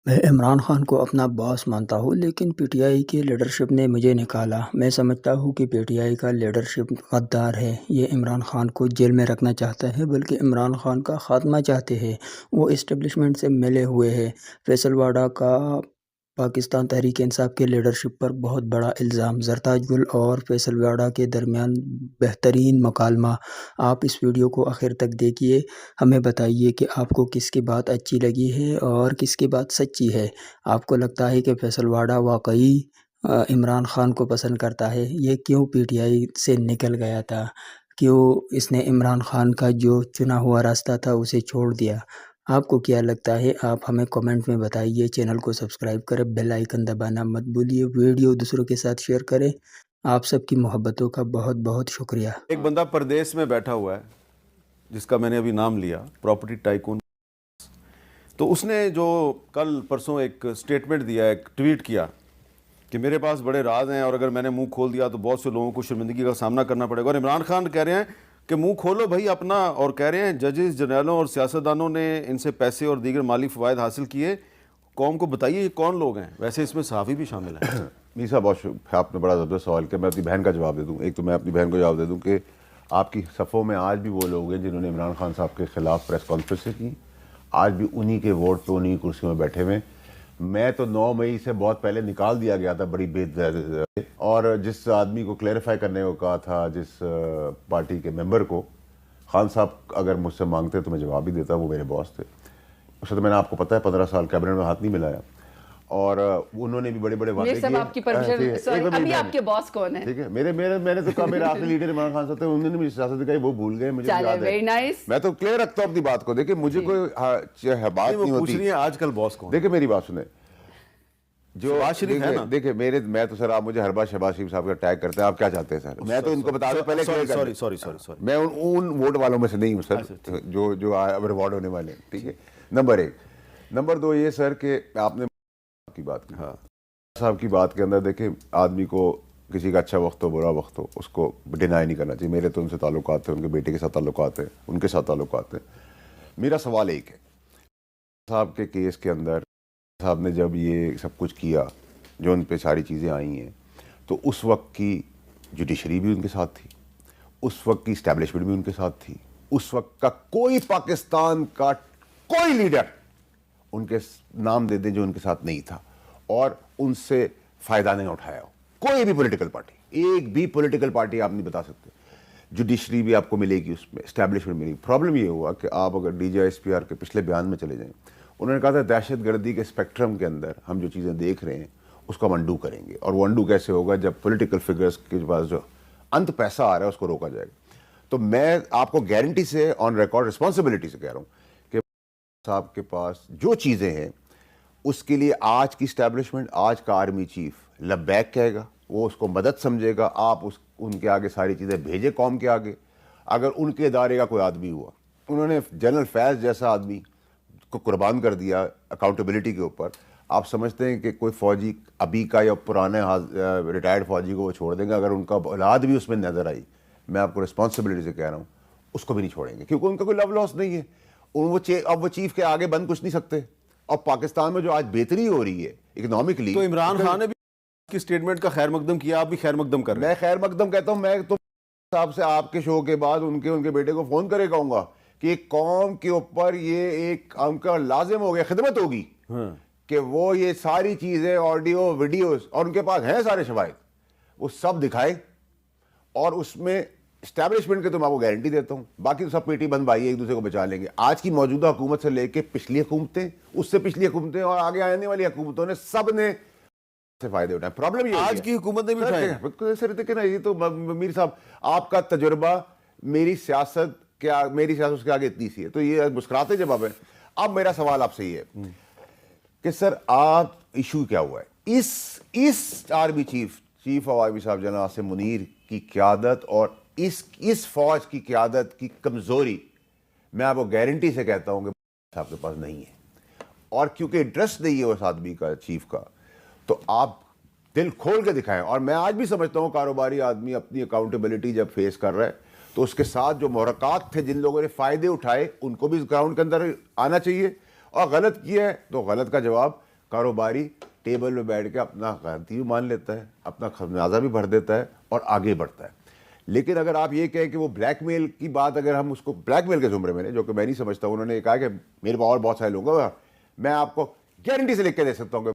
میں عمران خان کو اپنا باس مانتا ہوں، لیکن پی ٹی آئی کی لیڈرشپ نے مجھے نکالا۔ میں سمجھتا ہوں کہ پی ٹی آئی کا لیڈرشپ غدار ہے۔ یہ عمران خان کو جیل میں رکھنا چاہتا ہے، بلکہ عمران خان کا خاتمہ چاہتے ہیں۔ وہ اسٹیبلشمنٹ سے ملے ہوئے ہیں۔ فیصل واڈا کا پاکستان تحریک انصاف کی لیڈرشپ پر بہت بڑا الزام۔ زرتاج گل اور فیصل واڈا کے درمیان بہترین مکالمہ۔ آپ اس ویڈیو کو آخر تک دیکھیے۔ ہمیں بتائیے کہ آپ کو کس کی بات اچھی لگی ہے اور کس کی بات سچی ہے۔ آپ کو لگتا ہے کہ فیصل واڈا واقعی عمران خان کو پسند کرتا ہے؟ یہ کیوں پی ٹی آئی سے نکل گیا تھا؟ کیوں اس نے عمران خان کا جو چنا ہوا راستہ تھا اسے چھوڑ دیا؟ آپ کو کیا لگتا ہے؟ آپ ہمیں کمنٹ میں بتائیے۔ چینل کو سبسکرائب کریں، بیل آئیکن دبانا مت بھولیے، ویڈیو دوسروں کے ساتھ شیئر کریں۔ آپ سب کی محبتوں کا بہت بہت شکریہ۔ ایک بندہ پردیس میں بیٹھا ہوا ہے جس کا میں نے ابھی نام لیا، پراپرٹی ٹائکون، تو اس نے جو کل پرسوں ایک سٹیٹمنٹ دیا، ایک ٹویٹ کیا کہ میرے پاس بڑے راز ہیں اور اگر میں نے منہ کھول دیا تو بہت سے لوگوں کو شرمندگی کا سامنا کرنا پڑے گا۔ اور عمران خان کہہ رہے ہیں کہ منہ کھولو بھائی اپنا، اور کہہ رہے ہیں ججز، جرنیلوں اور سیاستدانوں نے ان سے پیسے اور دیگر مالی فوائد حاصل کیے، قوم کو بتائیے یہ کون لوگ ہیں۔ ویسے اس میں صحافی بھی شامل ہیں۔ میر صاحب بہت آپ نے بڑا زبردست سوال کیا۔ میں اپنی بہن کا جواب دے دوں۔ ایک تو میں اپنی بہن کو جواب دے دوں کہ آپ کی صفوں میں آج بھی وہ لوگ ہیں جنہوں نے عمران خان صاحب کے خلاف پریس کانفرنسیں کی، آج بھی انہی کے ووٹ پہ انہی کرسیوں میں بیٹھے ہوئے۔ میں تو 9 مئی سے بہت پہلے نکال دیا گیا تھا بڑی اور جس آدمی کو کلیریفائی کرنے کو کہا تھا، جس پارٹی کے ممبر کو، خان صاحب اگر مجھ سے مانگتے تو میں جواب ہی دیتا، وہ میرے باس تھے۔ اس سے تو میں نے آپ کو پتہ ہے 15 سال کیبنٹ میں ہاتھ نہیں ملایا، اور انہوں نے بھی بڑے بڑے وعدے کیے۔ آپ کی پرمیشن، سوری، ابھی آپ کے باس کون ہیں؟ ٹھیک ہے، میں نے تو کہا میرے آخری لیڈر عمران خان صاحب تھے، انہوں نے مجھے سیاست دکھائی، وہ بھول گئے، مجھے یاد ہے۔ Very nice. میں تو کلیئر رکھتا ہوں اپنی بات کو۔ دیکھیں مجھے کوئی بات نہیں پوچھ رہی ہوتی۔ ہیں آج کل باس کون؟ دیکھیں میری بات سنیں، جو شہباز شریف ہے نا؟ دیکھیں میں تو سر، آپ مجھے ہر بار شہباز شریف صاحب کا ٹیگ کرتے ہیں، آپ کیا چاہتے ہیں سر؟ میں تو ان کو بتا دوں پہلے سوری میں ان ووٹ والوں میں سے نہیں ہوں سر جو اب ریوارڈ ہونے والے ہیں، ٹھیک ہے؟ نمبر 1۔ نمبر 2 یہ سر کہ آپ نے کی بات کی صاحب کی بات کے اندر، دیکھیں آدمی کو کسی کا اچھا وقت ہو برا وقت ہو اس کو ڈینائی نہیں کرنا چاہیے۔ میرے تو ان سے تعلقات ہیں، ان کے بیٹے کے ساتھ تعلقات ہیں، ان کے ساتھ تعلقات ہیں۔ میرا سوال ایک ہے، صاحب کے کیس کے اندر صاحب نے جب یہ سب کچھ کیا، جو ان پہ ساری چیزیں آئی ہیں، تو اس وقت کی جوڈیشری بھی ان کے ساتھ تھی، اس وقت کی اسٹیبلشمنٹ بھی ان کے ساتھ تھی، اس وقت کا کوئی پاکستان کا کوئی لیڈر ان کے نام دے دیں جو ان کے ساتھ نہیں تھا اور ان سے فائدہ نہیں اٹھایا ہو۔ کوئی بھی پولیٹیکل پارٹی، ایک بھی پولیٹیکل پارٹی آپ نہیں بتا سکتے۔ جوڈیشری بھی آپ کو ملے گی، اس میں اسٹیبلشمنٹ ملے گی۔ پرابلم یہ ہوا کہ آپ اگر D G I S P R کے پچھلے بیان میں چلے جائیں، انہوں نے کہا تھا دہشت گردی کے اسپیکٹرم کے اندر ہم جو چیزیں دیکھ رہے ہیں اس کو ہم انڈو کریں گے، اور وہ انڈو کیسے ہوگا؟ جب پولیٹیکل فگرز کے پاس جو انت پیسہ آ رہا ہے اس کو روکا جائے گا۔ تو میں آپ کو گارنٹی سے آن ریکارڈ رسپانسبلٹی سے کہہ رہا ہوں کہ صاحب کے پاس جو چیزیں ہیں اس کے لیے آج کی اسٹیبلشمنٹ، آج کا آرمی چیف لبیک کہے گا، وہ اس کو مدد سمجھے گا۔ آپ ان کے آگے ساری چیزیں بھیجے قوم کے آگے۔ اگر ان کے ادارے کا کوئی آدمی ہوا، انہوں نے جنرل فیض جیسا آدمی کو قربان کر دیا اکاؤنٹیبلٹی کے اوپر، آپ سمجھتے ہیں کہ کوئی فوجی ابھی کا یا پرانے ریٹائرڈ فوجی کو وہ چھوڑ دیں گے؟ اگر ان کا اولاد بھی اس میں نظر آئی، میں آپ کو رسپانسبلٹی سے کہہ رہا ہوں اس کو بھی نہیں چھوڑیں گے، کیونکہ ان کا کوئی لو لاس نہیں ہے۔ اب وہ چیف کے آگے بند کچھ نہیں سکتے۔ اور پاکستان میں جو آج بہتری ہو رہی ہے اکنامکلی، تو عمران خان نے بھی کی سٹیٹمنٹ کا خیر مقدم کیا، آپ بھی خیر مقدم کر رہے ہیں۔ میں خیر مقدم کہتا ہوں، میں تو صاحب سے آپ کے شو کے بعد ان کے بیٹے کو فون کرے کہوں گا کہ ایک قوم کے اوپر یہ ایک ان کا لازم ہو گیا، خدمت ہوگی کہ وہ یہ ساری چیزیں آڈیو ویڈیوز، اور ان کے پاس ہیں سارے شواہد، وہ سب دکھائے، اور اس میں اسٹیبلشمنٹ کے تو میں آپ کو گارنٹی دیتا ہوں، باقی تو سب پیٹی بند بھائی ایک دوسرے کو بچا لیں گے۔ آج کی موجودہ حکومت سے لے کے پچھلی حکومتیں، اس سے پچھلی حکومتیں، اور آگے آنے والی حکومتوں نے سب نے سے فائدے اٹھائے۔ پرابلم یہ آج کی حکومت نے بھی اٹھائے سر، دیکھیں نا، یہ تو میر صاحب آپ کا تجربہ میری سیاست کے آگے اتنی سی ہے، تو یہ مسکراتے جواب ہے۔ اب میرا سوال آپ سے یہ ہے کہ سر آپ ایشو کیا ہوا ہے اس آرمی چیف آف آرمی صاحب جناب عاصم منیر کی قیادت، اور اس فوج کی قیادت کی کمزوری میں آپ کو گارنٹی سے کہتا ہوں کہ صاحب کے پاس نہیں ہے، اور کیونکہ انٹرسٹ نہیں ہے اس آدمی کا، چیف کا، تو آپ دل کھول کے دکھائیں۔ اور میں آج بھی سمجھتا ہوں کاروباری آدمی اپنی اکاؤنٹیبلٹی جب فیس کر رہا ہے تو اس کے ساتھ جو محرکات تھے، جن لوگوں نے فائدے اٹھائے، ان کو بھی گراؤنڈ کے اندر آنا چاہیے، اور غلط کیا ہے تو غلط کا جواب کاروباری ٹیبل پہ بیٹھ کے اپنا غلطی بھی مان لیتا ہے, اپنا خمیازہ بھی بھر دیتا ہے اور آگے بڑھتا ہے. لیکن اگر آپ یہ کہیں کہ وہ بلیک میل کی بات, اگر ہم اس کو بلیک میل کے زمرے میں, جو کہ میں نہیں سمجھتا, انہوں نے کہا کہ میرے پاس اور بہت سارے لوگ ہیں, میں آپ کو گارنٹی سے لکھ کے دے سکتا ہوں کہ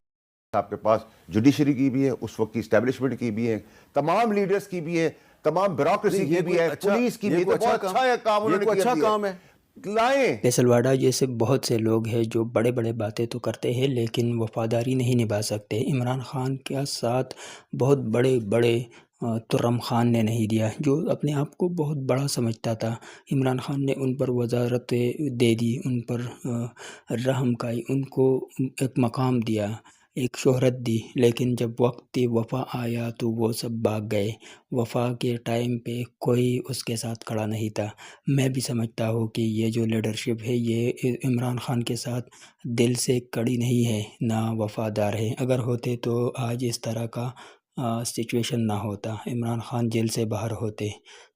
آپ کے پاس جوڈیشری کی بھی ہے, اس وقت کی اسٹیبلشمنٹ کی بھی ہے, تمام لیڈرز کی بھی ہے, تمام بیوروکریسی کی بھی ہے, پولیس کی بھی ہے. بہت اچھا کام انہوں نے کیا ہے, لائیں. فیصل واڈا جیسے بہت سے لوگ ہیں جو بڑے بڑے باتیں تو کرتے ہیں لیکن وفاداری نہیں نبھا سکتے. عمران خان کا ساتھ بہت بڑے بڑے ترم خان نے نہیں دیا, جو اپنے آپ کو بہت بڑا سمجھتا تھا. عمران خان نے ان پر وزارت دے دی, ان پر رحم کائی, ان کو ایک مقام دیا, ایک شہرت دی, لیکن جب وقت وفا آیا تو وہ سب بھاگ گئے. وفا کے ٹائم پہ کوئی اس کے ساتھ کھڑا نہیں تھا. میں بھی سمجھتا ہوں کہ یہ جو لیڈرشپ ہے یہ عمران خان کے ساتھ دل سے کڑی نہیں ہے, نہ وفادار ہے. اگر ہوتے تو آج اس طرح کا سچویشن نہ ہوتا, عمران خان جیل سے باہر ہوتے.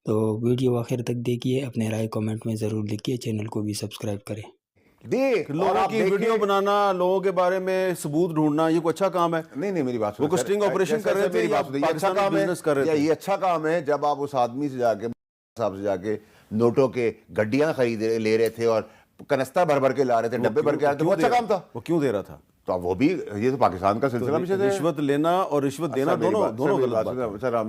تو ویڈیو آخر تک دیکھیے, اپنے رائے کامنٹ میں ضرور لکھیے, چینل کو بھی سبسکرائب کریں. لوگوں کی ویڈیو بنانا, لوگوں کے بارے میں ثبوت ڈھونڈنا, یہ کوئی اچھا کام ہے؟ نہیں میری بات وہ کوئی سٹنگ آپریشن کر رہے تھے یا پاکستان میں بزنس کر رہے تھے؟ یہ اچھا کام ہے جب آپ اس آدمی سے جا کے صاحب سے جا کے نوٹوں کے گڈیاں خرید لے رہے تھے اور کنستہ بھر بھر کے لا رہے تھے, ڈبے بھر کے آ رہے تھے, وہ اچھا کام تھا. وہ کیوں دے رہا تھا؟ تو وہ بھی, یہ تو پاکستان کا سلسلہ بھی ہے. رشوت لینا اور رشوت دینا دونوں غلط بات ہے. سر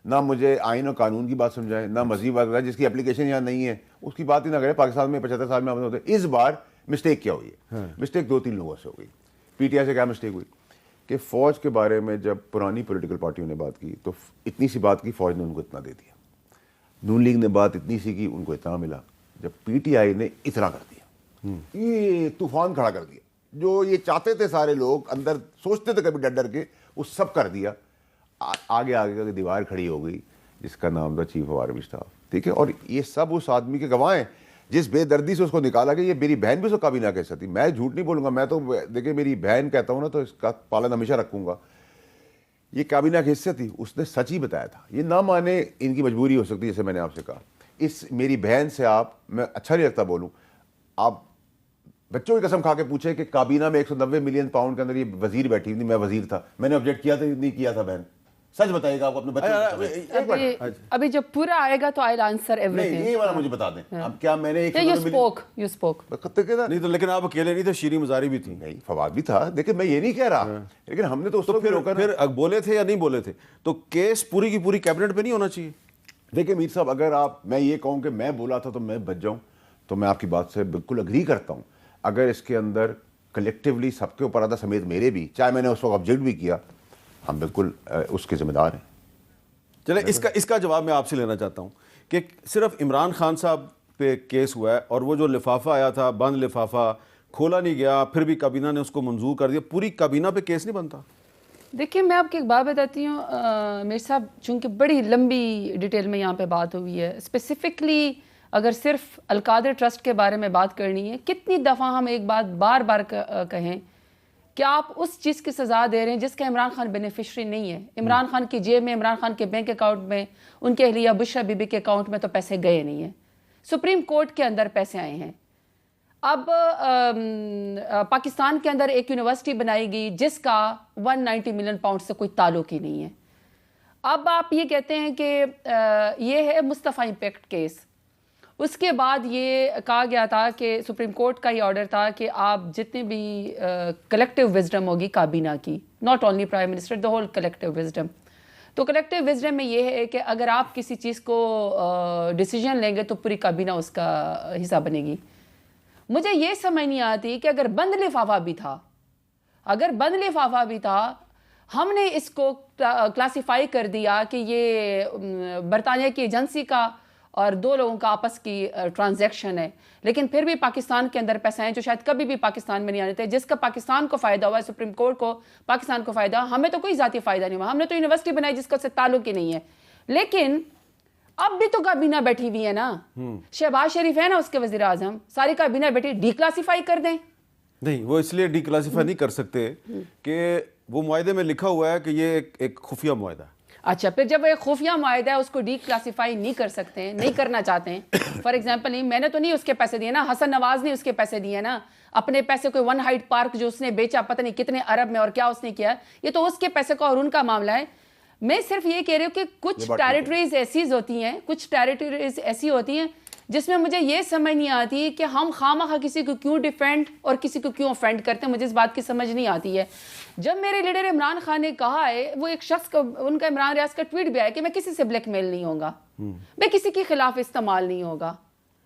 نہ مجھے آئین اور قانون کی بات سمجھائیں, نہ مذہبی بات, جس کی اپلیکیشن یہاں نہیں ہے اس کی بات ہی نہ کریں. پاکستان میں 75 سال میں ہوتے. اس بار مسٹیک کیا ہوئی ہے؟ مسٹیک 2-3 لوگوں سے ہو گئی. پی ٹی آئی سے کیا مسٹیک ہوئی کہ فوج کے بارے میں جب پرانی پولیٹیکل پارٹیوں نے بات کی تو اتنی سی بات کی, فوج نے ان کو اتنا دے دیا. نون لیگ نے بات اتنی سی کی, ان کو اتنا ملا. جب پی ٹی آئی نے اتنا کر دیا, یہ طوفان کھڑا کر دیا. جو یہ چاہتے تھے سارے لوگ اندر سوچتے تھے کبھی ڈر ڈر کے, وہ سب کر دیا. آگے آگے کا دیوار کھڑی ہو گئی جس کا نام تھا چیف آف آرمی اسٹاف. ٹھیک ہے, اور یہ سب اس آدمی کے گواہ ہیں جس بے دردی سے اس کو نکالا کہ یہ میری بہن بھی اس کو کبھی نہ کہہ سکتی. میں جھوٹ نہیں بولوں گا, میں تو دیکھیں میری بہن کہتا ہوں نا تو اس کا پالن ہمیشہ رکھوں گا. یہ کابینہ کی حصہ تھی, اس نے سچ ہی بتایا تھا. یہ نہ مانے, ان کی مجبوری ہو سکتی ہے, جیسے میں نے آپ سے کہا. اس میری بہن سے آپ, میں اچھا نہیں لگتا بولوں, آپ بچوں کی قسم کھا کے پوچھے کہ کابینہ میں 190 ملین پاؤنڈ کے اندر یہ وزیر بیٹھی تھی, میں وزیر تھا, میں نے آبجیکٹ کیا تھا نہیں کیا تھا؟ بہن سچ بتائیے گا آپ اپنے بچوں. ابھی جب پورا آئے گا تو I'll answer everything. یہ والا مجھے بتا دیں. اب کیا میں نے You spoke. نہیں تو لیکن آپ اکیلے نہیں تھے, شیریں مزاری بھی تھی. نہیں, فواد بھی تھا. دیکھیں میں یہ نہیں کہہ رہا, لیکن ہم نے تو اس کو پھر بولے تھے یا نہیں بولے تھے, تو کیس پوری کی پوری کیبنٹ پہ نہیں ہونا چاہیے. دیکھیں میر صاحب, اگر آپ, میں یہ کہوں کہ میں بولا تھا تو میں بچ جاؤں, تو میں آپ کی بات سے بالکل اگری کرتا ہوں. اگر اس کے اندر کلیکٹیولی سب کے اوپر آتا سمیت میرے بھی, چاہے میں نے اس وقت آبجیکٹ بھی کیا, ہم بالکل اس کے ذمہ دار ہیں. چلیں اس کا جواب میں آپ سے لینا چاہتا ہوں کہ صرف عمران خان صاحب پہ کیس ہوا ہے, اور وہ جو لفافہ آیا تھا, بند لفافہ, کھولا نہیں گیا, پھر بھی کابینہ نے اس کو منظور کر دیا, پوری کابینہ پہ کیس نہیں بنتا؟ دیکھیں میں آپ کی ایک بات بتاتی ہوں میرے صاحب, چونکہ بڑی لمبی ڈیٹیل میں یہاں پہ بات ہوئی ہے. اسپیسیفکلی اگر صرف القادر ٹرسٹ کے بارے میں بات کرنی ہے, کتنی دفعہ ہم ایک بات بار بار کہیں کہ آپ اس چیز کی سزا دے رہے ہیں جس کا عمران خان بینیفیشری نہیں ہے. عمران خان کی جیب میں, عمران خان کے بینک اکاؤنٹ میں, ان کے اہلیہ بشرا بی بی کے اکاؤنٹ میں تو پیسے گئے نہیں ہیں, سپریم کورٹ کے اندر پیسے آئے ہیں. اب پاکستان کے اندر ایک یونیورسٹی بنائی گئی جس کا 190 ملین پاؤنڈ سے کوئی تعلق ہی نہیں ہے. اب آپ یہ کہتے ہیں کہ یہ ہے مصطفیٰ امپیکٹ کیس. اس کے بعد یہ کہا گیا تھا کہ سپریم کورٹ کا یہ آرڈر تھا کہ آپ جتنے بھی کلیکٹیو وزڈم ہوگی کابینہ کی, not only prime minister, the whole collective wisdom. تو کلیکٹیو وزڈم میں یہ ہے کہ اگر آپ کسی چیز کو ڈیسیجن لیں گے تو پوری کابینہ اس کا حصہ بنے گی. مجھے یہ سمجھ نہیں آتی کہ اگر بند لفافہ بھی تھا, ہم نے اس کو کلاسیفائی کر دیا کہ یہ برطانیہ کی ایجنسی کا اور 2 لوگوں کا آپس کی ٹرانزیکشن ہے, لیکن پھر بھی پاکستان کے اندر پیسے ہیں جو شاید کبھی بھی پاکستان میں نہیں آنے تھے, جس کا پاکستان کو فائدہ ہوا ہے, سپریم کورٹ کو پاکستان کو فائدہ, ہمیں تو کوئی ذاتی فائدہ نہیں ہوا. ہم نے تو یونیورسٹی بنائی جس کا اس سے تعلق ہی نہیں ہے. لیکن اب بھی تو کابینہ بیٹھی ہوئی ہے نا, شہباز شریف ہے نا اس کے وزیر اعظم, ساری کابینہ بیٹھی, ڈی کلاسیفائی کر دیں. نہیں, وہ اس لیے ڈی کلاسیفائی نہیں کر سکتے کہ وہ معاہدے میں لکھا ہوا ہے کہ یہ ایک خفیہ معاہدہ ہے. اچھا, پھر جب ایک خفیہ معاہدہ ہے اس کو ڈی کلاسیفائی نہیں کر سکتے, نہیں کرنا چاہتے ہیں. فار ایگزامپل میں نے تو نہیں اس کے پیسے دیے نا, حسن نواز نے اس کے پیسے دیے نا. اپنے پیسے کو ون ہائٹ پارک جو اس نے بیچا پتہ نہیں کتنے ارب میں اور کیا اس نے کیا, یہ تو اس کے پیسے کا اور ان کا معاملہ ہے. میں صرف یہ کہہ رہی ہوں کہ کچھ ٹیریٹریز ایسی ہوتی ہیں جس میں مجھے یہ سمجھ نہیں آتی کہ ہم خواہ کسی کو کیوں ڈیفینڈ اور کسی کو کیوں افینڈ کرتے ہیں. مجھے اس بات کی سمجھ نہیں آتی ہے. جب میرے لیڈر عمران خان نے کہا ہے, وہ ایک شخص کا, ان کا عمران ریاض کا ٹویٹ بھی آیا کہ میں کسی سے بلیک میل نہیں ہوگا, میں کسی کے خلاف استعمال نہیں ہوگا.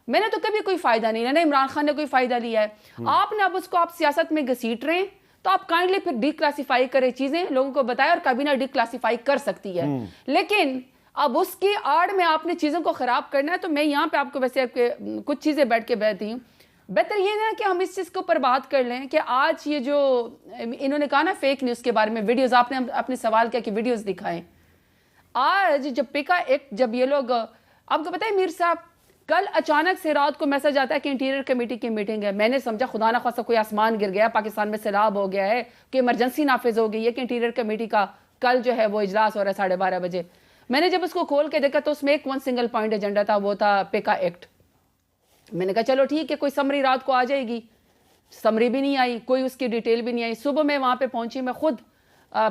میں نے تو کبھی کوئی فائدہ نہیں لینا, عمران خان نے کوئی فائدہ لیا ہے. آپ نے اب اس کو آپ سیاست میں گھسیٹ رہے ہیں, تو آپ کائنڈلی پھر ڈی کلاسیفائی کریں چیزیں, لوگوں کو بتائیں, اور کابینہ ڈی کلاسیفائی کر سکتی ہے. لیکن اب اس کی آڑ میں آپ نے چیزوں کو خراب کرنا ہے. تو میں یہاں پہ آپ کو ویسے کچھ چیزیں بیٹھ کے بہتی ہوں. بہتر یہ ہے کہ ہم اس چیز کے اوپر بات کر لیں کہ آج یہ جو انہوں نے کہا نا فیک نیوز کے بارے میں, ویڈیوز آپ نے اپنے سوال کیا کہ ویڈیوز دکھائیں. آج جب پیکا ایکٹ, جب یہ لوگ, آپ کو پتہ ہے میر صاحب, کل اچانک سے رات کو میسج آتا ہے کہ انٹیریئر کمیٹی کی میٹنگ ہے. میں نے سمجھا خدا نہ خواستہ کوئی آسمان گر گیا, پاکستان میں سیلاب ہو گیا ہے, کہ ایمرجنسی نافذ ہو گئی ہے کہ انٹیریئر کمیٹی کا کل جو ہے وہ اجلاس ہو رہا ہے 12:30 بجے. میں نے جب اس کو کھول کے دیکھا تو اس میں ایک سنگل پوائنٹ ایجنڈا تھا, وہ تھا پیکا ایکٹ. میں نے کہا چلو ٹھیک ہے, کوئی سمری رات کو آ جائے گی. سمری بھی نہیں آئی, کوئی اس کی ڈیٹیل بھی نہیں آئی. صبح میں وہاں پہ پہنچی, میں خود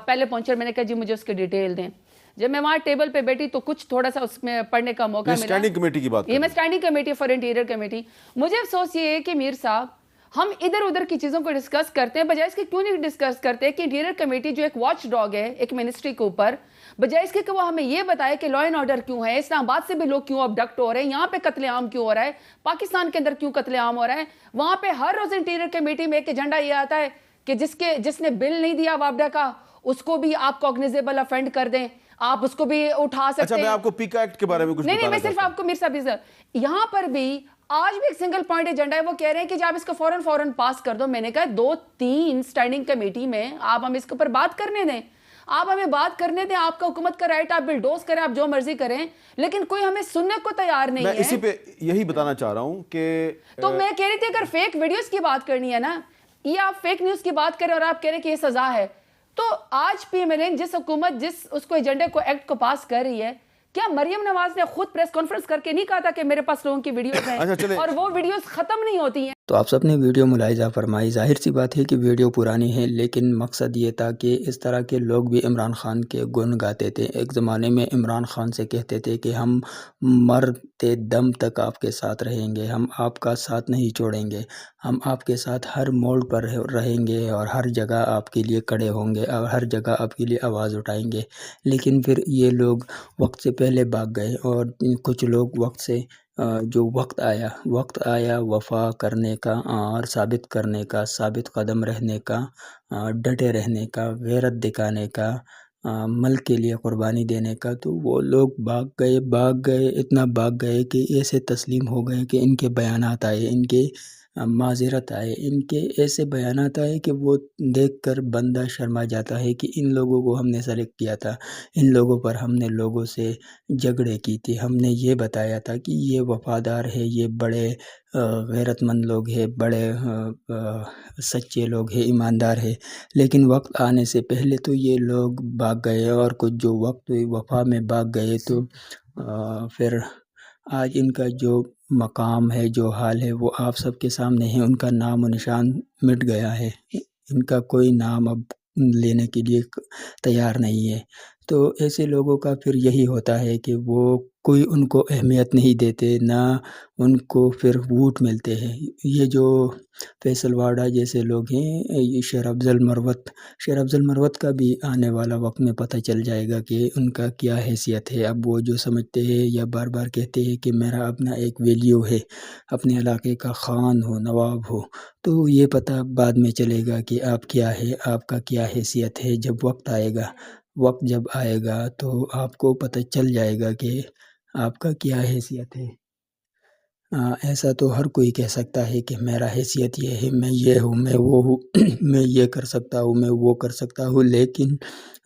پہلے پہنچی اور میں نے کہا جی مجھے اس کی ڈیٹیل دیں. جب میں وہاں ٹیبل پہ بیٹھی تو کچھ تھوڑا سا اس میں پڑھنے کا موقع ملا. اسٹینڈنگ کمیٹی کی بات, یہ میں standing committee for interior committee. مجھے افسوس یہ ہے کہ میر صاحب ہم ادھر ادھر کی چیزوں کو ڈسکس کرتے ہیں, بجائے اس کے کیوں نہیں ڈسکس کرتے کہ انٹیریئر کمیٹی جو ایک واچ ڈاگ ہے ایک منسٹری کے اوپر, بجائے اس کے کہ وہ ہمیں یہ بتائے کہ لا اینڈ آرڈر کیوں ہے, اسلام آباد سے بھی لوگ کیوں ابڈکٹ ہو رہے ہیں, یہاں پہ قتل عام کیوں ہو رہا ہے, پاکستان کے اندر کیوں قتل عام ہو رہا ہے. وہاں پہ ہر روز انٹیریئر کمیٹی میں ایک ایجنڈا یہ آتا ہے کہ جس نے بل نہیں دیا وابڈا کا, اس کو بھی آپ کوگنیزیبل افینڈ کر دیں, آپ اس کو بھی اٹھا سکتے ہیں. اچھا, میں آپ کو پیکا ایکٹ کے بارے میں کچھ نہیں, میں صرف آپ کو میر صاحب یہاں پر بھی آج بھی ایک سنگل پوائنٹ ایجنڈا ہے. وہ کہہ رہے ہیں کہ جب اس کو فوراً پاس کر دو. میں نے کہا 2-3 اسٹینڈنگ کمیٹی میں آپ ہم اس کے اوپر بات کرنے دیں, آپ ہمیں بات کرنے دیں. آپ کا حکومت کا رائٹ, آپ بلڈوز کریں, آپ جو مرضی کریں, لیکن کوئی ہمیں سننے کو تیار نہیں ہے. میں اسی پہ یہی بتانا چاہ رہا ہوں کہ تو میں کہہ رہی تھی اگر فیک ویڈیوز کی بات کرنی ہے نا, یہ آپ فیک نیوز کی بات کریں اور آپ کہہ رہے ہیں کہ یہ سزا ہے, تو آج پی ایم ایل این جس حکومت جس اس کو ایجنڈے کو ایکٹ کو پاس کر رہی ہے, کیا مریم نواز نے خود پریس کانفرنس کر کے نہیں کہا تھا کہ میرے پاس لوگوں کی ویڈیوز ہیں اور وہ ویڈیوز ختم نہیں ہوتی ہیں. تو آپ سب نے ویڈیو ملاحظہ فرمائی. ظاہر سی بات ہے کہ ویڈیو پرانی ہے, لیکن مقصد یہ تھا کہ اس طرح کے لوگ بھی عمران خان کے گن گاتے تھے. ایک زمانے میں عمران خان سے کہتے تھے کہ ہم مرتے دم تک آپ کے ساتھ رہیں گے, ہم آپ کا ساتھ نہیں چھوڑیں گے, ہم آپ کے ساتھ ہر موڑ پر رہیں گے اور ہر جگہ آپ کے لیے کھڑے ہوں گے اور ہر جگہ آپ کے لیے آواز اٹھائیں گے. لیکن پھر یہ لوگ وقت سے پہلے بھاگ گئے, اور کچھ لوگ وقت سے جو وقت آیا وفا کرنے کا اور ثابت کرنے کا, ثابت قدم رہنے کا, ڈٹے رہنے کا, غیرت دکھانے کا, ملک کے لیے قربانی دینے کا. تو وہ لوگ بھاگ گئے, اتنا بھاگ گئے کہ ایسے تسلیم ہو گئے کہ ان کے بیانات آئے, ان کے معذرت آئے, ان کے ایسے بیانات آئے کہ وہ دیکھ کر بندہ شرما جاتا ہے کہ ان لوگوں کو ہم نے سلیکٹ کیا تھا, ان لوگوں پر ہم نے لوگوں سے جھگڑے کی تھی, ہم نے یہ بتایا تھا کہ یہ وفادار ہے, یہ بڑے غیرت مند لوگ ہیں, بڑے سچے لوگ ہیں, ایماندار ہے. لیکن وقت آنے سے پہلے تو یہ لوگ بھاگ گئے, اور کچھ جو وقت وفا میں بھاگ گئے تو پھر آج ان کا جو مقام ہے, جو حال ہے, وہ آپ سب کے سامنے ہے. ان کا نام و نشان مٹ گیا ہے, ان کا کوئی نام اب لینے کے لیے تیار نہیں ہے. تو ایسے لوگوں کا پھر یہی ہوتا ہے کہ وہ کوئی ان کو اہمیت نہیں دیتے, نہ ان کو پھر ووٹ ملتے ہیں. یہ جو فیصل واڈا جیسے لوگ ہیں, یہ شیر افضل مروت کا بھی آنے والا وقت میں پتہ چل جائے گا کہ ان کا کیا حیثیت ہے. اب وہ جو سمجھتے ہیں یا بار بار کہتے ہیں کہ میرا اپنا ایک ویلیو ہے, اپنے علاقے کا خان ہو, نواب ہو, تو یہ پتہ بعد میں چلے گا کہ آپ کیا ہے, آپ کا کیا حیثیت ہے. جب وقت جب آئے گا تو آپ کو پتہ چل جائے گا کہ آپ کا کیا حیثیت ہے. ایسا تو ہر کوئی کہہ سکتا ہے کہ میرا حیثیت یہ ہے, میں یہ ہوں, میں وہ ہوں, میں یہ کر سکتا ہوں, میں وہ کر سکتا ہوں. لیکن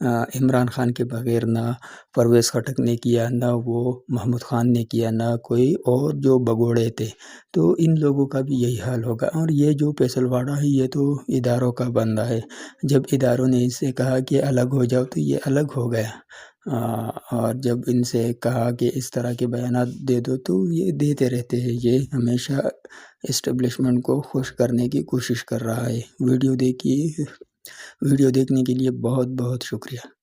عمران خان کے بغیر نہ پرویز خٹک نے کیا, نہ وہ محمود خان نے کیا, نہ کوئی اور جو بگوڑے تھے. تو ان لوگوں کا بھی یہی حال ہوگا. اور یہ جو فیصل واڈا ہے, یہ تو اداروں کا بندہ ہے. جب اداروں نے اس سے کہا کہ الگ ہو جاؤ تو یہ الگ ہو گیا. اور جب ان سے کہا کہ اس طرح کے بیانات دے دو تو یہ دیتے رہتے ہیں، یہ ہمیشہ اسٹیبلشمنٹ کو خوش کرنے کی کوشش کر رہا ہے۔ ویڈیو دیکھنے کے لیے بہت بہت شکریہ۔